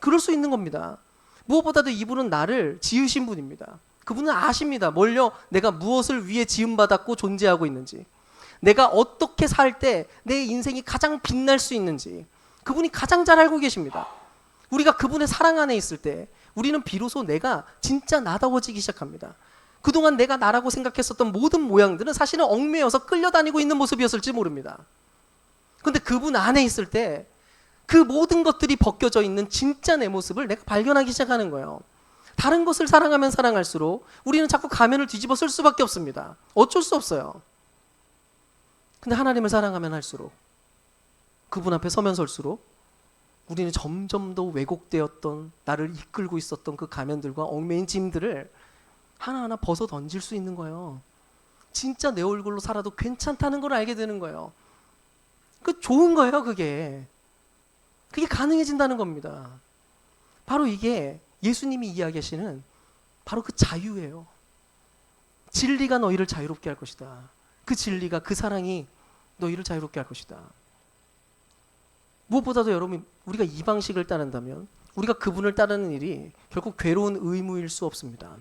그럴 수 있는 겁니다. 무엇보다도 이분은 나를 지으신 분입니다. 그분은 아십니다. 뭘요? 내가 무엇을 위해 지음받았고 존재하고 있는지, 내가 어떻게 살 때 내 인생이 가장 빛날 수 있는지 그분이 가장 잘 알고 계십니다. 우리가 그분의 사랑 안에 있을 때 우리는 비로소 내가 진짜 나다워지기 시작합니다. 그동안 내가 나라고 생각했었던 모든 모양들은 사실은 얽매여서 끌려다니고 있는 모습이었을지 모릅니다. 근데 그분 안에 있을 때 그 모든 것들이 벗겨져 있는 진짜 내 모습을 내가 발견하기 시작하는 거예요. 다른 것을 사랑하면 사랑할수록 우리는 자꾸 가면을 뒤집어 쓸 수밖에 없습니다. 어쩔 수 없어요. 근데 하나님을 사랑하면 할수록, 그분 앞에 서면 설수록 우리는 점점 더 왜곡되었던, 나를 이끌고 있었던 그 가면들과 얽매인 짐들을 하나하나 벗어 던질 수 있는 거예요. 진짜 내 얼굴로 살아도 괜찮다는 걸 알게 되는 거예요. 그 좋은 거예요. 그게 가능해진다는 겁니다. 바로 이게 예수님이 이야기하시는 바로 그 자유예요. 진리가 너희를 자유롭게 할 것이다. 그 진리가, 그 사랑이 너희를 자유롭게 할 것이다. 무엇보다도 여러분, 우리가 이 방식을 따른다면, 우리가 그분을 따르는 일이 결국 괴로운 의무일 수 없습니다.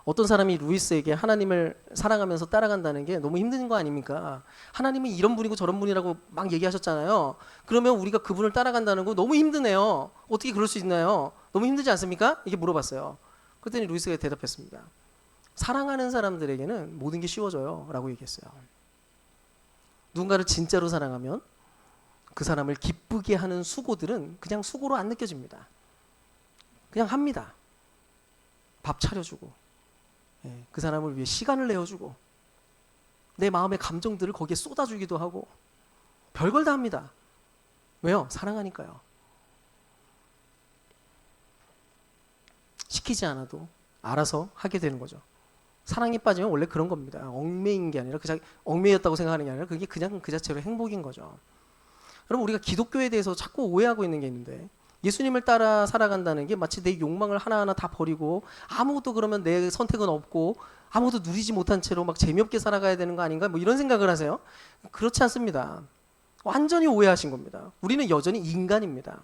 어떤 사람이 루이스에게 하나님을 사랑하면서 따라간다는 게 너무 힘든 거 아닙니까? 하나님은 이런 분이고 저런 분이라고 막 얘기하셨잖아요. 그러면 우리가 그분을 따라간다는 거 너무 힘드네요. 어떻게 그럴 수 있나요? 너무 힘들지 않습니까? 이게 물어봤어요. 그랬더니 루이스가 대답했습니다. 사랑하는 사람들에게는 모든 게 쉬워져요 라고 얘기했어요. 누군가를 진짜로 사랑하면 그 사람을 기쁘게 하는 수고들은 그냥 수고로 안 느껴집니다. 그냥 합니다. 밥 차려주고, 그 사람을 위해 시간을 내어주고, 내 마음의 감정들을 거기에 쏟아주기도 하고, 별걸 다 합니다. 왜요? 사랑하니까요. 시키지 않아도 알아서 하게 되는 거죠. 사랑에 빠지면 원래 그런 겁니다. 얽매인 게 아니라 얽매였다고 생각하는 게 아니라 그게 그냥 그 자체로 행복인 거죠. 여러분, 우리가 기독교에 대해서 자꾸 오해하고 있는 게 있는데, 예수님을 따라 살아간다는 게 마치 내 욕망을 하나하나 다 버리고 아무것도 그러면 내 선택은 없고 아무것도 누리지 못한 채로 막 재미없게 살아가야 되는 거 아닌가, 뭐 이런 생각을 하세요. 그렇지 않습니다. 완전히 오해하신 겁니다. 우리는 여전히 인간입니다.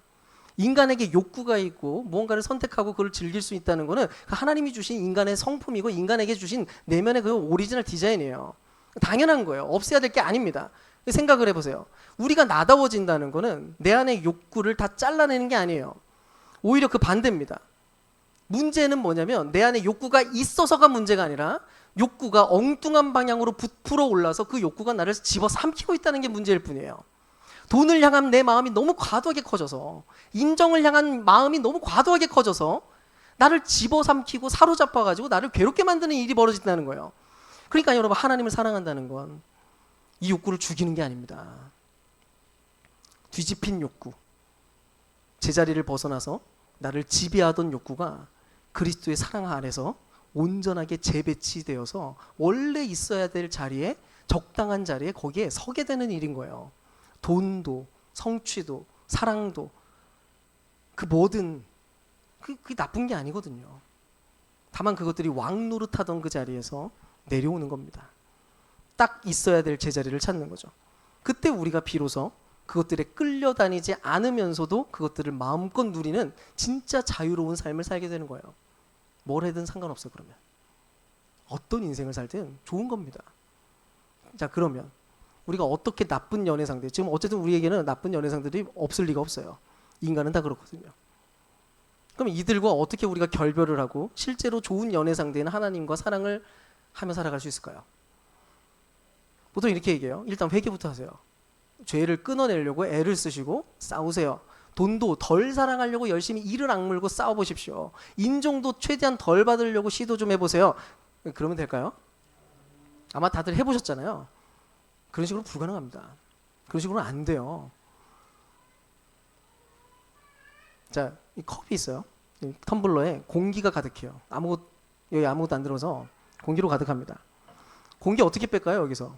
인간에게 욕구가 있고 무언가를 선택하고 그걸 즐길 수 있다는 것은 하나님이 주신 인간의 성품이고 인간에게 주신 내면의 그 오리지널 디자인이에요. 당연한 거예요. 없애야 될 게 아닙니다. 생각을 해보세요. 우리가 나다워진다는 것은 내 안의 욕구를 다 잘라내는 게 아니에요. 오히려 그 반대입니다. 문제는 뭐냐면 내 안에 욕구가 있어서가 문제가 아니라 욕구가 엉뚱한 방향으로 부풀어 올라서 그 욕구가 나를 집어삼키고 있다는 게 문제일 뿐이에요. 돈을 향한 내 마음이 너무 과도하게 커져서, 인정을 향한 마음이 너무 과도하게 커져서 나를 집어삼키고 사로잡아가지고 나를 괴롭게 만드는 일이 벌어진다는 거예요. 그러니까 여러분, 하나님을 사랑한다는 건 이 욕구를 죽이는 게 아닙니다. 뒤집힌 욕구, 제자리를 벗어나서 나를 지배하던 욕구가 그리스도의 사랑 안에서 온전하게 재배치되어서 원래 있어야 될 자리에, 적당한 자리에 거기에 서게 되는 일인 거예요. 돈도 성취도 사랑도 그 뭐든 그게 나쁜 게 아니거든요. 다만 그것들이 왕 노릇하던 그 자리에서 내려오는 겁니다. 딱 있어야 될 제자리를 찾는 거죠. 그때 우리가 비로소 그것들에 끌려다니지 않으면서도 그것들을 마음껏 누리는 진짜 자유로운 삶을 살게 되는 거예요. 뭘 해든 상관없어. 그러면 어떤 인생을 살든 좋은 겁니다. 자, 그러면 우리가 어떻게 나쁜 연애상들, 지금 어쨌든 우리에게는 나쁜 연애상들이 없을 리가 없어요. 인간은 다 그렇거든요. 그럼 이들과 어떻게 우리가 결별을 하고 실제로 좋은 연애상대인 하나님과 사랑을 하며 살아갈 수 있을까요? 보통 이렇게 얘기해요. 일단 회개부터 하세요. 죄를 끊어내려고 애를 쓰시고 싸우세요. 돈도 덜 사랑하려고 열심히 이를 악물고 싸워보십시오. 인종도 최대한 덜 받으려고 시도 좀 해보세요. 그러면 될까요? 아마 다들 해보셨잖아요. 그런 식으로 불가능합니다. 그런 식으로는 안 돼요. 자, 이 컵이 있어요. 이 텀블러에 공기가 가득해요. 여기 아무것도 안 들어서 공기로 가득합니다. 공기 어떻게 뺄까요? 여기서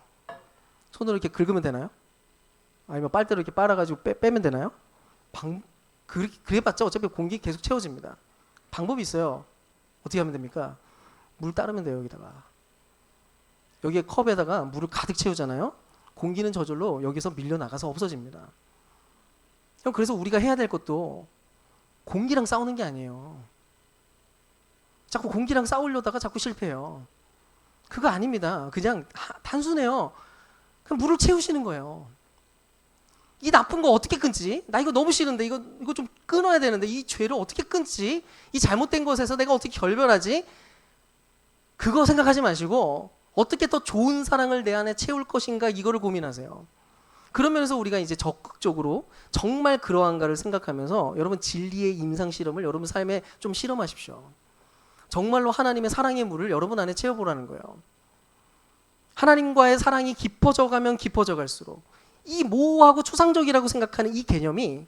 손으로 이렇게 긁으면 되나요? 아니면 빨대로 이렇게 빨아가지고 빼면 되나요? 그래봤자 어차피 공기 계속 채워집니다. 방법이 있어요. 어떻게 하면 됩니까? 물 따르면 돼요. 여기에 컵에다가 물을 가득 채우잖아요. 공기는 저절로 여기서 밀려나가서 없어집니다. 그래서 우리가 해야 될 것도 공기랑 싸우는 게 아니에요. 자꾸 공기랑 싸우려다가 자꾸 실패해요. 그거 아닙니다. 그냥 단순해요. 그냥 물을 채우시는 거예요. 이 나쁜 거 어떻게 끊지? 나 이거 너무 싫은데 이거 좀 끊어야 되는데 이 죄를 어떻게 끊지? 이 잘못된 것에서 내가 어떻게 결별하지? 그거 생각하지 마시고 어떻게 더 좋은 사랑을 내 안에 채울 것인가, 이거를 고민하세요. 그러면서 우리가 이제 적극적으로 정말 그러한가를 생각하면서 여러분 진리의 임상 실험을 여러분 삶에 좀 실험하십시오. 정말로 하나님의 사랑의 물을 여러분 안에 채워보라는 거예요. 하나님과의 사랑이 깊어져 가면 깊어져 갈수록 이 모호하고 추상적이라고 생각하는 이 개념이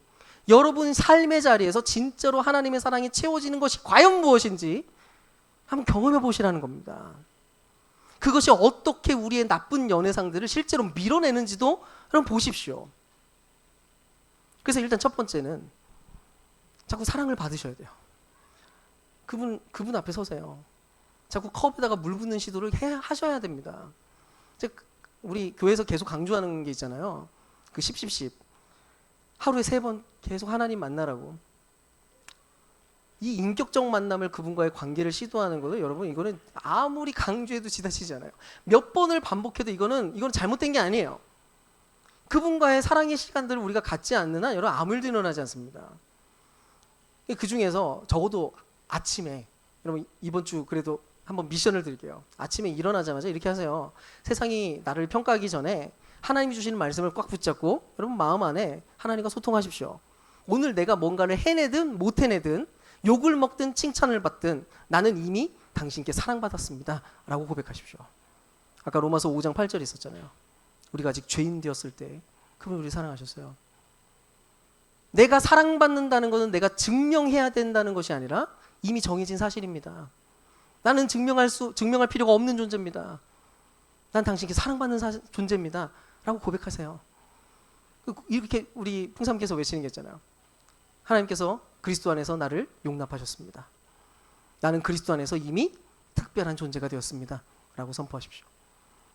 여러분 삶의 자리에서 진짜로 하나님의 사랑이 채워지는 것이 과연 무엇인지 한번 경험해 보시라는 겁니다. 그것이 어떻게 우리의 나쁜 연애상들을 실제로 밀어내는지도 여러분 보십시오. 그래서 일단 첫 번째는 자꾸 사랑을 받으셔야 돼요. 그분 앞에 서세요. 자꾸 컵에다가 물 붓는 시도를 하셔야 됩니다. 우리 교회에서 계속 강조하는 게 있잖아요. 그 10. 하루에 3번 계속 하나님 만나라고. 이 인격적 만남을, 그분과의 관계를 시도하는 거는 여러분, 이거는 아무리 강조해도 지나치잖아요. 몇 번을 반복해도 이거는 잘못된 게 아니에요. 그분과의 사랑의 시간들을 우리가 갖지 않는 한 여러분 아무 일도 일어나지 않습니다. 그 중에서 적어도 아침에, 여러분 이번 주 그래도 한번 미션을 드릴게요. 아침에 일어나자마자 이렇게 하세요. 세상이 나를 평가하기 전에 하나님이 주시는 말씀을 꽉 붙잡고 여러분 마음 안에 하나님과 소통하십시오. 오늘 내가 뭔가를 해내든 못 해내든, 욕을 먹든 칭찬을 받든 나는 이미 당신께 사랑받았습니다 라고 고백하십시오. 아까 로마서 5장 8절 있었잖아요. 우리가 아직 죄인 되었을 때 그분이 우리 사랑하셨어요. 내가 사랑받는다는 것은 내가 증명해야 된다는 것이 아니라 이미 정해진 사실입니다. 나는 증명할 필요가 없는 존재입니다. 난 당신께 사랑받는 존재입니다. 라고 고백하세요. 이렇게 우리 풍삼께서 외치는 게 있잖아요. 하나님께서 그리스도 안에서 나를 용납하셨습니다. 나는 그리스도 안에서 이미 특별한 존재가 되었습니다. 라고 선포하십시오.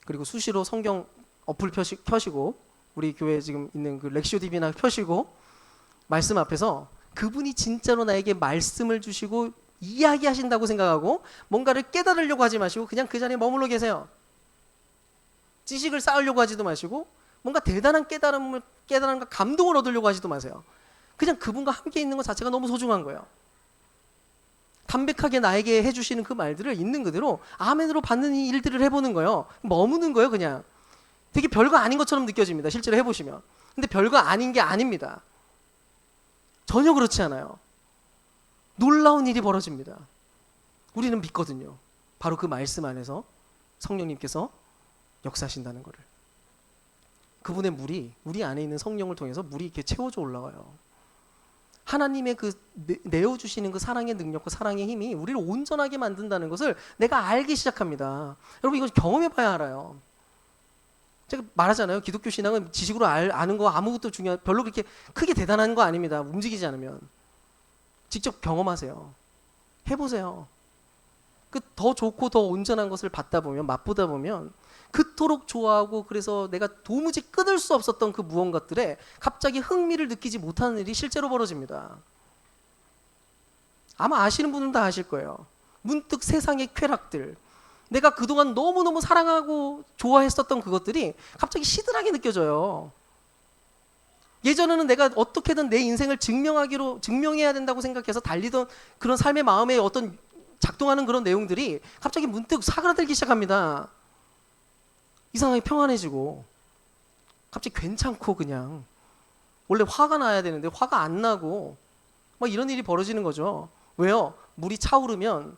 그리고 수시로 성경 어플 켜시고 우리 교회에 지금 있는 그 렉시오 TV나 켜시고 말씀 앞에서 그분이 진짜로 나에게 말씀을 주시고 이야기하신다고 생각하고 뭔가를 깨달으려고 하지 마시고 그냥 그 자리에 머물러 계세요. 지식을 쌓으려고 하지도 마시고 뭔가 대단한 깨달음과 감동을 얻으려고 하지도 마세요. 그냥 그분과 함께 있는 것 자체가 너무 소중한 거예요. 담백하게 나에게 해주시는 그 말들을 있는 그대로 아멘으로 받는 이 일들을 해보는 거예요. 머무는 거예요. 그냥 되게 별거 아닌 것처럼 느껴집니다. 실제로 해보시면. 근데 별거 아닌 게 아닙니다. 전혀 그렇지 않아요. 놀라운 일이 벌어집니다. 우리는 믿거든요. 바로 그 말씀 안에서 성령님께서 역사하신다는 것을. 그분의 물이 우리 안에 있는 성령을 통해서 물이 이렇게 채워져 올라와요. 하나님의 그 내어주시는 그 사랑의 능력과 사랑의 힘이 우리를 온전하게 만든다는 것을 내가 알기 시작합니다. 여러분 이거 경험해봐야 알아요. 제가 말하잖아요. 기독교 신앙은 지식으로 아는 거 아무것도 별로 그렇게 크게 대단한 거 아닙니다. 움직이지 않으면. 직접 경험하세요. 해보세요. 그 더 좋고 더 온전한 것을 받다 보면 맛보다 보면 그토록 좋아하고 그래서 내가 도무지 끊을 수 없었던 그 무언가들에 갑자기 흥미를 느끼지 못하는 일이 실제로 벌어집니다. 아마 아시는 분은 다 아실 거예요. 문득 세상의 쾌락들, 내가 그동안 너무너무 사랑하고 좋아했었던 그것들이 갑자기 시들하게 느껴져요. 예전에는 내가 어떻게든 내 인생을 증명해야 된다고 생각해서 달리던 그런 삶의 마음에 어떤 작동하는 그런 내용들이 갑자기 문득 사그라들기 시작합니다. 이상하게 평안해지고 갑자기 괜찮고 그냥 원래 화가 나야 되는데 화가 안 나고 막 이런 일이 벌어지는 거죠. 왜요? 물이 차오르면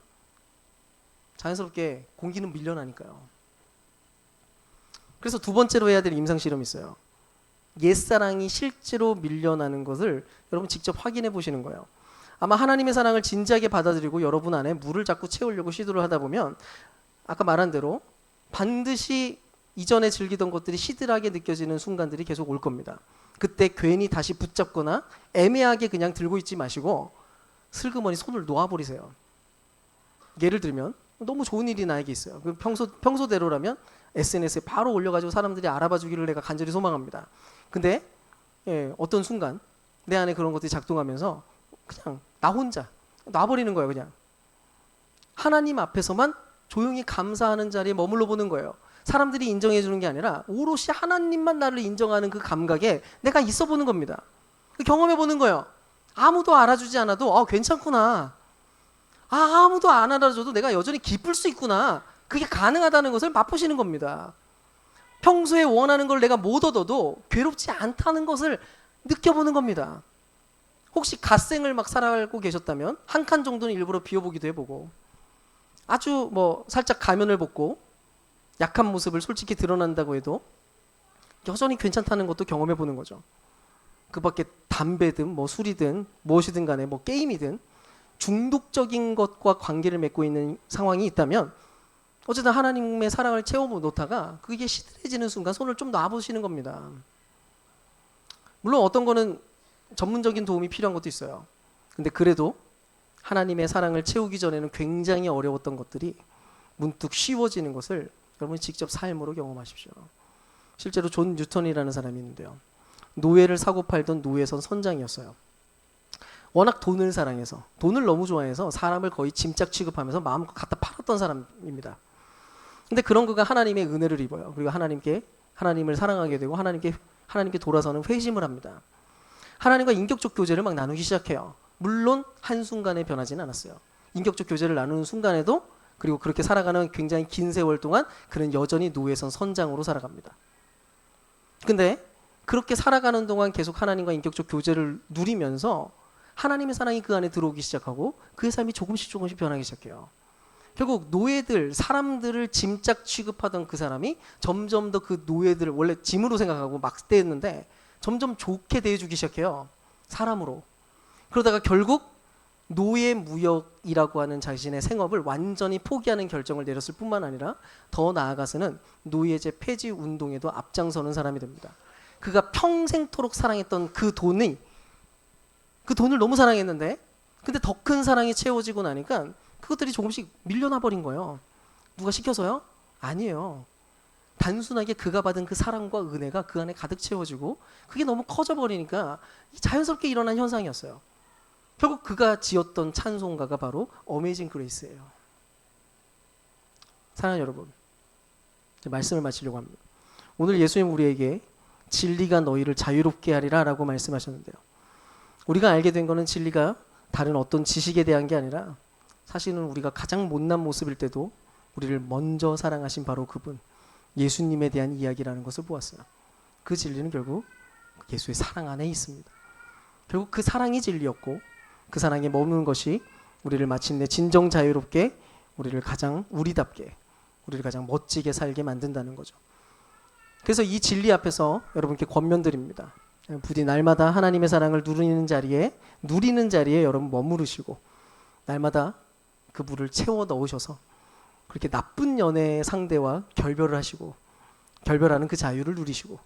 자연스럽게 공기는 밀려나니까요. 그래서 두 번째로 해야 될 임상실험이 있어요. 옛사랑이 실제로 밀려나는 것을 여러분 직접 확인해 보시는 거예요. 아마 하나님의 사랑을 진지하게 받아들이고 여러분 안에 물을 자꾸 채우려고 시도를 하다 보면 아까 말한 대로 반드시 이전에 즐기던 것들이 시들하게 느껴지는 순간들이 계속 올 겁니다. 그때 괜히 다시 붙잡거나 애매하게 그냥 들고 있지 마시고 슬그머니 손을 놓아버리세요. 예를 들면 너무 좋은 일이 나에게 있어요. 평소대로라면 SNS에 바로 올려가지고 사람들이 알아봐 주기를 내가 간절히 소망합니다. 근데 어떤 순간 내 안에 그런 것들이 작동하면서 그냥 나 혼자 놔버리는 거예요. 그냥 하나님 앞에서만 조용히 감사하는 자리에 머물러 보는 거예요. 사람들이 인정해 주는 게 아니라 오롯이 하나님만 나를 인정하는 그 감각에 내가 있어 보는 겁니다. 경험해 보는 거예요. 아무도 알아주지 않아도 괜찮구나. 아무도 안 알아줘도 내가 여전히 기쁠 수 있구나. 그게 가능하다는 것을 맛보시는 겁니다. 평소에 원하는 걸 내가 못 얻어도 괴롭지 않다는 것을 느껴보는 겁니다. 혹시 갓생을 막 살아가고 계셨다면 한 칸 정도는 일부러 비워보기도 해보고 아주 살짝 가면을 벗고 약한 모습을 솔직히 드러난다고 해도 여전히 괜찮다는 것도 경험해 보는 거죠. 그 밖에 담배든 술이든 무엇이든 간에 게임이든 중독적인 것과 관계를 맺고 있는 상황이 있다면 어쨌든 하나님의 사랑을 채워놓다가 그게 시들해지는 순간 손을 좀 놔보시는 겁니다. 물론 어떤 거는 전문적인 도움이 필요한 것도 있어요. 근데 그래도 하나님의 사랑을 채우기 전에는 굉장히 어려웠던 것들이 문득 쉬워지는 것을 여러분이 직접 삶으로 경험하십시오. 실제로 존 뉴턴이라는 사람이 있는데요. 노예를 사고 팔던 노예선 선장이었어요. 워낙 돈을 사랑해서 돈을 너무 좋아해서 사람을 거의 짐짝 취급하면서 마음껏 갖다 팔았던 사람입니다. 근데 그런 그가 하나님의 은혜를 입어요. 그리고 하나님을 사랑하게 되고 하나님께 돌아서는 회심을 합니다. 하나님과 인격적 교제를 막 나누기 시작해요. 물론 한순간에 변하지는 않았어요. 인격적 교제를 나누는 순간에도 그리고 그렇게 살아가는 굉장히 긴 세월 동안 그는 여전히 노예선 선장으로 살아갑니다. 근데 그렇게 살아가는 동안 계속 하나님과 인격적 교제를 누리면서 하나님의 사랑이 그 안에 들어오기 시작하고 그의 삶이 조금씩 변하기 시작해요. 결국 사람들을 짐짝 취급하던 그 사람이 점점 더 그 노예들을 원래 짐으로 생각하고 막대했는데 점점 좋게 대해주기 시작해요. 사람으로. 그러다가 결국 노예무역이라고 하는 자신의 생업을 완전히 포기하는 결정을 내렸을 뿐만 아니라 더 나아가서는 노예제 폐지 운동에도 앞장서는 사람이 됩니다. 그가 평생토록 사랑했던 그 돈을 너무 사랑했는데 근데 더 큰 사랑이 채워지고 나니까 그것들이 조금씩 밀려나 버린 거예요. 누가 시켜서요? 아니에요. 단순하게 그가 받은 그 사랑과 은혜가 그 안에 가득 채워지고 그게 너무 커져 버리니까 자연스럽게 일어난 현상이었어요. 결국 그가 지었던 찬송가가 바로 어메이징 그레이스예요. 사랑하는 여러분, 이제 말씀을 마치려고 합니다. 오늘 예수님 우리에게 진리가 너희를 자유롭게 하리라 라고 말씀하셨는데요. 우리가 알게 된 거는 진리가 다른 어떤 지식에 대한 게 아니라 사실은 우리가 가장 못난 모습일 때도 우리를 먼저 사랑하신 바로 그분 예수님에 대한 이야기라는 것을 보았어요. 그 진리는 결국 예수의 사랑 안에 있습니다. 결국 그 사랑이 진리였고 그 사랑에 머무는 것이 우리를 마침내 진정 자유롭게 우리를 가장 우리답게 우리를 가장 멋지게 살게 만든다는 거죠. 그래서 이 진리 앞에서 여러분께 권면드립니다. 부디 날마다 하나님의 사랑을 누리는 자리에 여러분 머무르시고 날마다 그 물을 채워 넣으셔서 그렇게 나쁜 연애의 상대와 결별을 하시고 결별하는 그 자유를 누리시고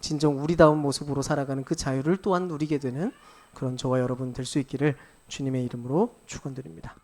진정 우리다운 모습으로 살아가는 그 자유를 또한 누리게 되는 그런 저와 여러분 될 수 있기를 주님의 이름으로 축원드립니다.